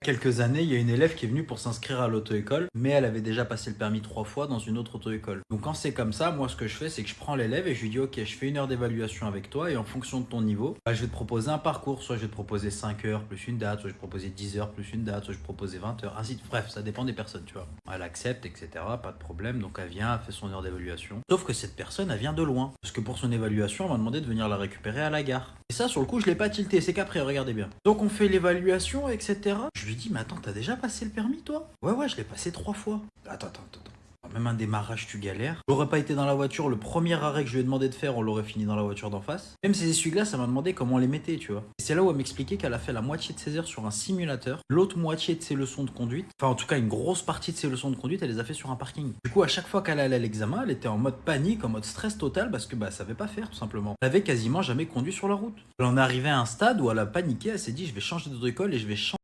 Quelques années, il y a une élève qui est venue pour s'inscrire à l'auto-école, mais elle avait déjà passé le permis 3 fois dans une autre auto-école. Donc quand c'est comme ça, moi ce que je fais, c'est que je prends l'élève et je lui dis ok, je fais 1 heure d'évaluation avec toi et en fonction de ton niveau, je vais te proposer un parcours. Soit je vais te proposer 5 heures plus une date, soit je vais te proposer 10 heures plus une date, soit je vais te proposer 20 heures, ainsi de bref, ça dépend des personnes, tu vois. Elle accepte, etc. Pas de problème, donc elle vient, elle fait son heure d'évaluation. Sauf que cette personne, elle vient de loin. Parce que pour son évaluation, on m'a demandé de venir la récupérer à la gare. Et ça, sur le coup, je l'ai pas tilté, c'est qu'après, regardez bien. Donc on fait l'évaluation, etc. Je lui dis, mais attends, t'as déjà passé le permis, toi? Ouais, ouais, je l'ai passé 3 fois. Attends. Même un démarrage, tu galères. J'aurais pas été dans la voiture, le premier arrêt que je lui ai demandé de faire, on l'aurait fini dans la voiture d'en face. Même ces essuie-glaces, ça m'a demandé comment on les mettait, tu vois. Et c'est là où elle m'expliquait qu'elle a fait la moitié de ses heures sur un simulateur, l'autre moitié de ses leçons de conduite, enfin en tout cas une grosse partie de ses leçons de conduite, elle les a fait sur un parking. Du coup, à chaque fois qu'elle allait à l'examen, elle était en mode panique, en mode stress total, parce que bah, elle savait pas faire, tout simplement. Elle avait quasiment jamais conduit sur la route. Elle en est arrivée à un stade où elle a paniqué, elle s'est dit, je vais changer d'auto-école et je vais changer